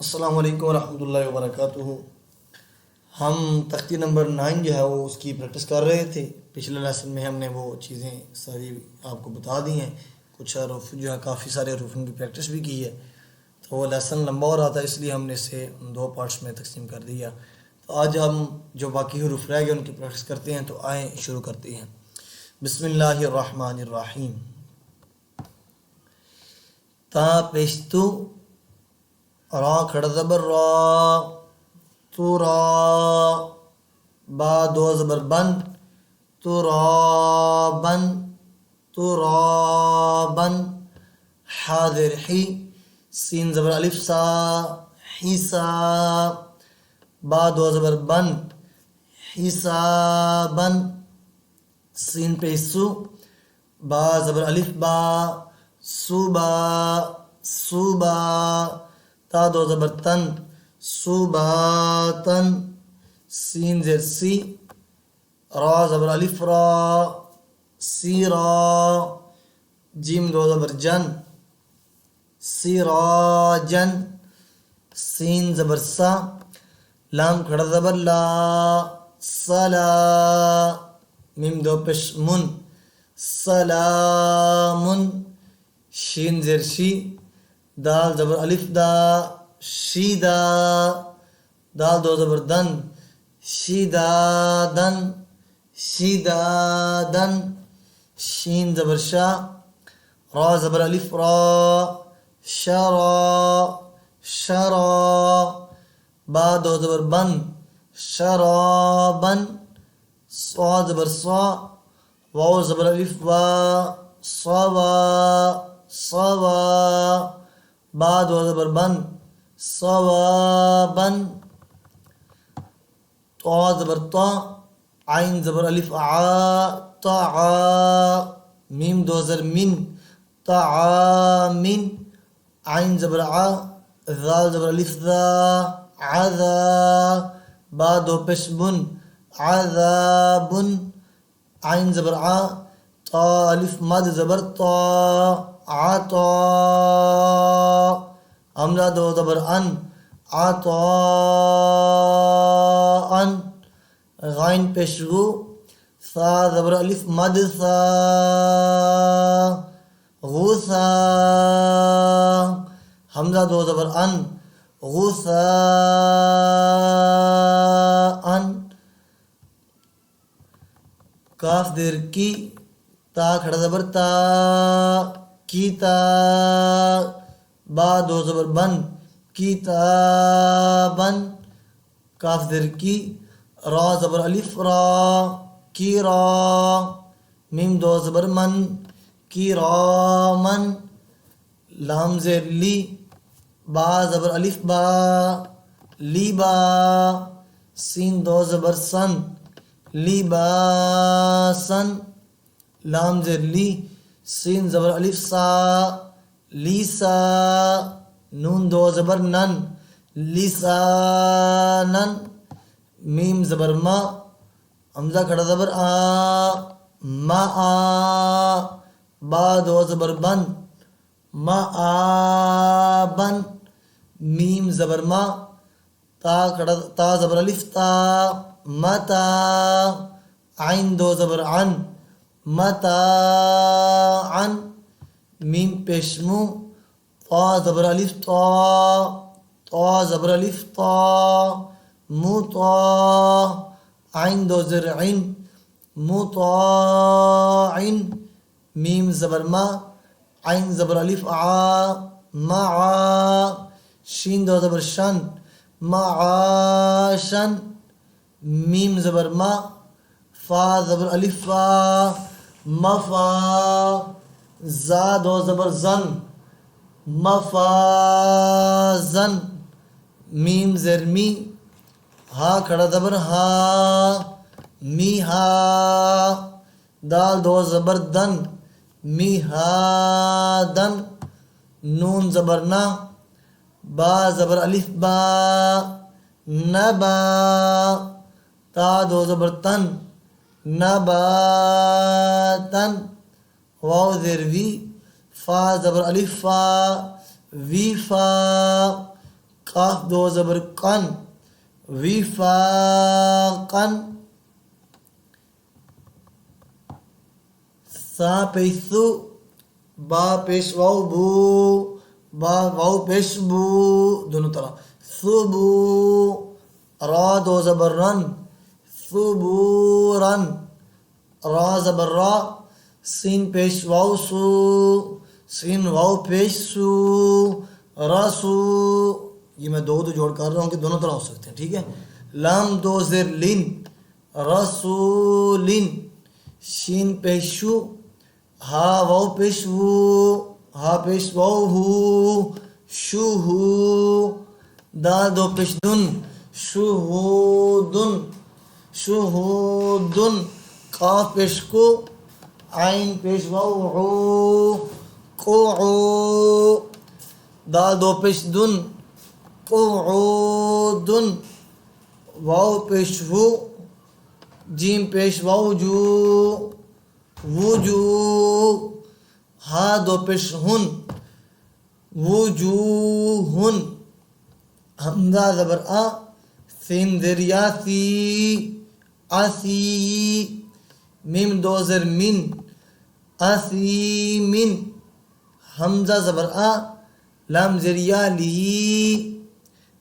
السلام علیکم ورحمۃ اللہ وبرکاتہ۔ ہم تختی نمبر 9 جو ہے وہ اس کی پریکٹس کر رہے تھے۔ پچھلے لیسن میں ہم نے وہ چیزیں ساری آپ کو بتا دی ہیں، کچھ حروف جو ہے کافی سارے حروفوں کی پریکٹس بھی کی ہے، تو وہ لیسن لمبا ہو رہا تھا اس لیے ہم نے اسے 2 پارٹس میں تقسیم کر دیا۔ تو آج ہم جو باقی حروف رہ گئے ان کی پریکٹس کرتے ہیں، تو آئیں شروع کرتے ہیں۔ بسم اللہ الرحمن الرحیم۔ تا پیشتو، را کھڑا زبر را، تو را، با دو زبر بن، تو را بن، تو را بن، حاضر حی، سین زبر الف سا، حیسا، با دو زبر بن، حسابن، سین پیسو، با زبر الف با، صوبا، صوبا، تا دو زبر تن، صوباتن، سین زیر سی، را زبر الف را، سیرا، جیم دو زبر جن، سراجن، سین زبر سا، لام کھڑا زبر لا، سلا، میم دو پیش من، سلامن، شین زیر شی، دال زبر الف دا، شیدا، دال دو زبر دن، شیدادن، شیدادن، شین زبر شا، را زبر الف را، شرا، شرا، با دو زبر بن، شرابن، صاد زبر صا، واو زبر الف وا، صوا، صوا، با دو زبر بن، صوابن، طا زبر طا، عین زبر الف عا، طعا، میم دو زبر من، طعامن، عین زبر عا، ذال زبر الف ذا، عذا، با دو پیش بن، عذابن، عین زبر عا، طا الف مد زبر طا، عطا، حمزہ دو زبر ان، عطاءن، غین پیشگو، ثا زبر الف مد ثا، غوثا، حمزہ دو زبر ان، غوثاءن، کاف دیر کی، تا کھڑا زبر تا، کیتا، با دو زبر بن، کتابن، کاف زیر کی، را زبر الف را، کیرا، میم دو زبر من، کیرامن، لام زیر لی، با زبر الف با، لیبا، سین دو زبر سن، لیباسن، لام زیر لی، سین زبر الف سا، لیسا، نون دو زبر نن، لسانن، میم زبر ما، حمزہ کھڑا زبر آ، ما آ، با دو زبر بن، ما آبن، میم زبر ما، تا زبر الف تا، متا، عین دو زبر عن، متاعن، میم پیشمو، طا زبر الف طا، طا زبر الف طا، مطاع، عین دو زر عن، مطاعن، میم زبر ما، عین زبر الف عا، معا، شین دو زبر شن، معاشن، میم زبر ما، فا زبر الف فا، مفا، زا دو زبر زن، مفازن، میم زر می، ہا کھڑا زبر ہا، میہا، دال دو زبر دن، میہادن، نون زبر نا، با زبر الف با، نبا، تا دو زبر تن، نباتن، واو زیر وی، فا زبر الف فا، ویفا، قاف دو زبر قن وفاقن سا پیش سو با پیش واو بو با واو پیش بو دونوں طرح صبو را دو زبر رن صبورن را زبر را سین پیش واو سو سین واو پیش سو رسو یہ میں دو جوڑ کر رہا ہوں کہ دونوں طرح ہو سکتے ہیں ٹھیک ہے لام دو زر لن رسولن شین پیش شو ہا واو پیش وو ہا پیش واو ہو شو ہو دال دو پیش دن شہودن شہودن قاف پیش کو عین پیش واو عو قعو دال دو پیش دن قعودن واو پیش وو جیم پیش واو جو وجو ہا دو پیش ہن وجوہن حمزہ زبر آ سین زیر یا سی اسی میم دو زر من اسی من حمزہ زبر آ لام زیر یا لی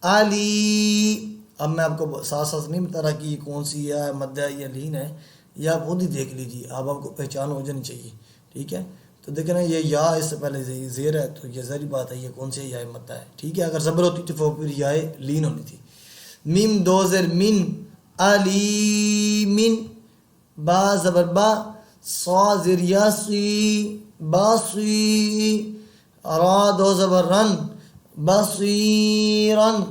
علی اب میں آپ کو ساتھ ساتھ نہیں بتا رہا کہ یہ کون سی ہے مد ہے یا لین ہے یہ آپ خود ہی دیکھ لیجیے آپ کو پہچان ہو جانی چاہیے ٹھیک ہے تو دیکھیں نا یہ یا اس سے پہلے زیر ہے تو یہ ظاہری بات ہے یہ کون سی یا مد ہے ٹھیک ہے اگر زبر ہوتی تو پھر یا لین ہونی تھی میم دو زر من علی من با زبر با صا زر یا سی باسی را دو زبر رن بصیرن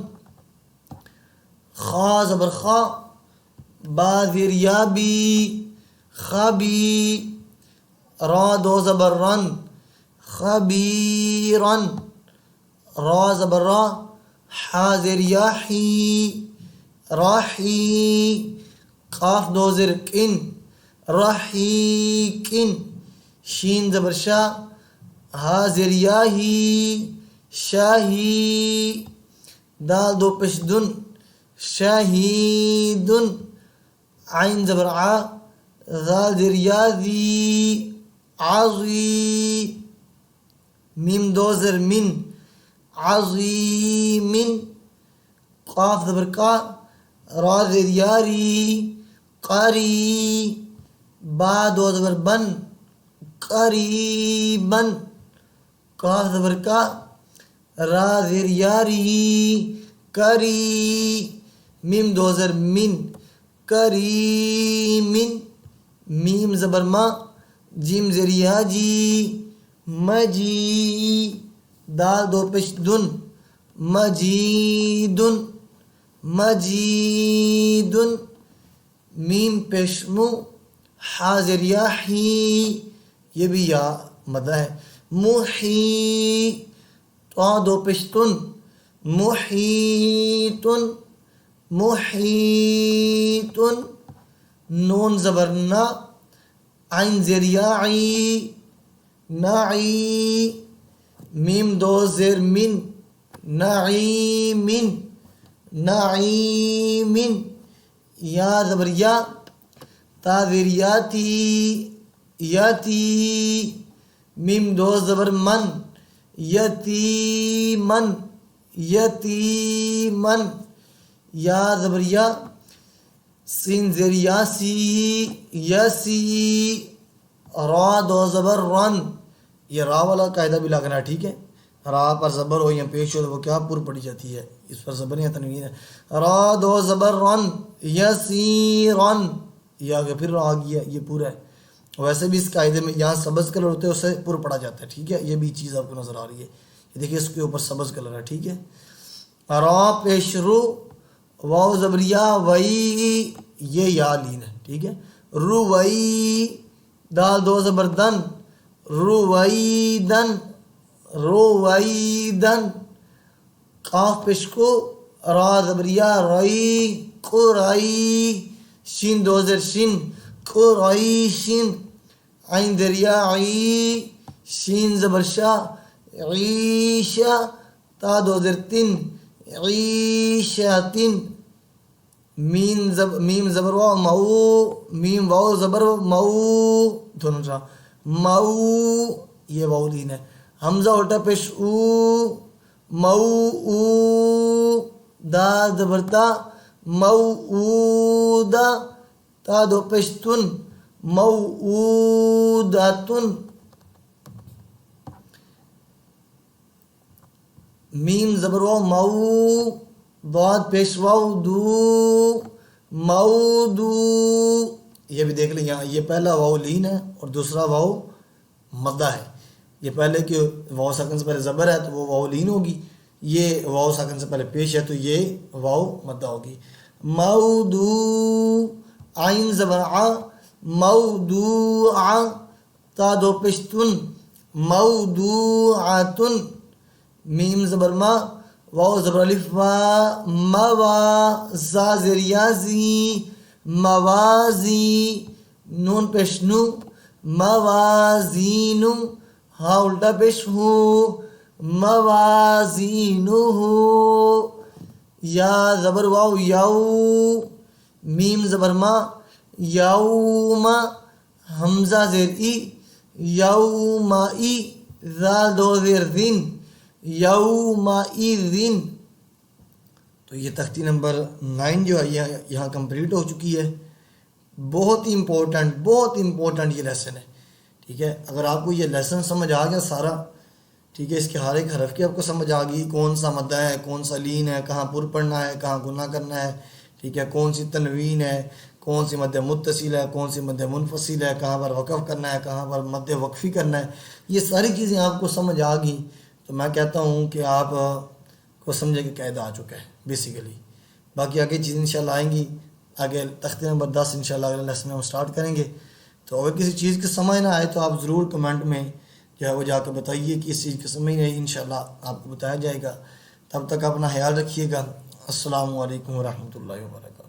خا زبر خا با زیر یا بی خبی را دو زبر رن خبیرن را زبر را حاضر یا حی راحی قاف دو زر کن رحیکن شین زبر شا حاضر یا ہی شاہی دال دو پیش دن شاہیدن عین زبر عا ذال زر یا ذی عظی میم دو زر من عظیمن قاف زبر کا را زر یاری قری با دو زبر بن قریبن قاف زبر کا را زر یاری کری میم دو زر من کریمن میم زبر ما جیم زر یا جی مجی دال دو پیش دن مجیدن مجیدن میم پیش مو حاضر یا حی یہ بھی یا مدہ ہے محی تو دو پیش تن محیتن محیتن نون زبر نا عین زیر یا عی نعی میم دو زیر من نعیمن نعیمن یا زبر یا تا زیر یاتی یاتی میم دو زبر من یتیمن یتیمن یا زبر یا سین زیر یاسی یاسی را دو زبر رن یہ را والا قاعدہ بھی لگنا ہے ٹھیک ہے را پر زبر ہو یا پیش ہو تو وہ کیا پر پڑی جاتی ہے اس پر زبر یا تنوین ہے را دو زبر رن یسیرن یہ آگے پھر را گیا یہ پورا ہے ویسے بھی اس قاعدے میں یہاں سبز کلر ہوتے ہیں اس سے پر پڑا جاتا ہے ٹھیک ہے یہ بھی چیز آپ کو نظر آ رہی ہے یہ دیکھیے اس کے اوپر سبز کلر ہے ٹھیک ہے را پیش رو واو زبریا وئی یہ یا لین ہے ٹھیک ہے رو وئی دال دو زبر دن رویدن رویدن قاف پیش کو را زبریا رئی قرئی شین دو زر شین قریشن عین دریا عی شین زبر شا عیشا تا دو زر تن عیشتن، میم زبر واو مو، میم واو زبر مو، دونوں جا مو، یہ واو لین ہے. حمزہ الٹا پیش او، مو او، دا زبر تا، مو او دا، تا دو پیش تن، مو او دا تن. میم زبر واو مو، ضاد پیش واو دو، مودو. یہ بھی دیکھ لیں یہاں یہ پہلا واو لین ہے اور دوسرا واو مدہ ہے. یہ پہلے کہ واو ساکن سے پہلے زبر ہے تو وہ واو لین ہوگی، یہ واو ساکن سے پہلے پیش ہے تو یہ واو مدہ ہوگی. مودو، عین زبر ع، موضوع، تا دو پیش تن، موضوعۃ. میم زبر ما، واو زبر الف وا، موا، زا زیر یا زی، موازی، نون پیش نو، موازینو، ہاں الٹا پیش ہو، موازینو. یا زبر واو یو، میم زبر ما، یوم، حمزہ زیر ای، یومئی، ذال دو زیر ذن، یومئذ. تو یہ تختی نمبر 9 جو ہے یہاں کمپلیٹ ہو چکی ہے. بہت ہی امپورٹنٹ یہ لیسن ہے. ٹھیک ہے، اگر آپ کو یہ لیسن سمجھ آ گیا سارا، ٹھیک ہے، اس کے ہر ایک حرف کی آپ کو سمجھ آ گئی، کون سا مدہ ہے، کون سا لین ہے، کہاں پر پڑھنا ہے، کہاں گناہ کرنا ہے، ٹھیک ہے، کون سی تنوین ہے، کون سی مد متصل ہے، کون سی مد منفصل ہے، کہاں پر وقف کرنا ہے، کہاں پر مد وقفی کرنا ہے، یہ ساری چیزیں آپ کو سمجھ آ گئیں تو میں کہتا ہوں کہ آپ کو سمجھے کہ قاعدہ آ چکا ہے بیسیکلی. باقی آگے چیزیں انشاءاللہ آئیں گی. آگے تختی نمبر 10 انشاءاللہ اگلے لیسن میں ہم سٹارٹ کریں گے. تو اگر کسی چیز کی سمجھ نہ آئے تو آپ ضرور کمنٹ میں جو ہے وہ جا کے بتائیے کہ اس چیز کی سمجھ نہیں، انشاءاللہ آپ کو بتایا جائے گا. تب تک اپنا خیال رکھیے گا. السلام علیکم ورحمۃ اللہ وبرکاتہ.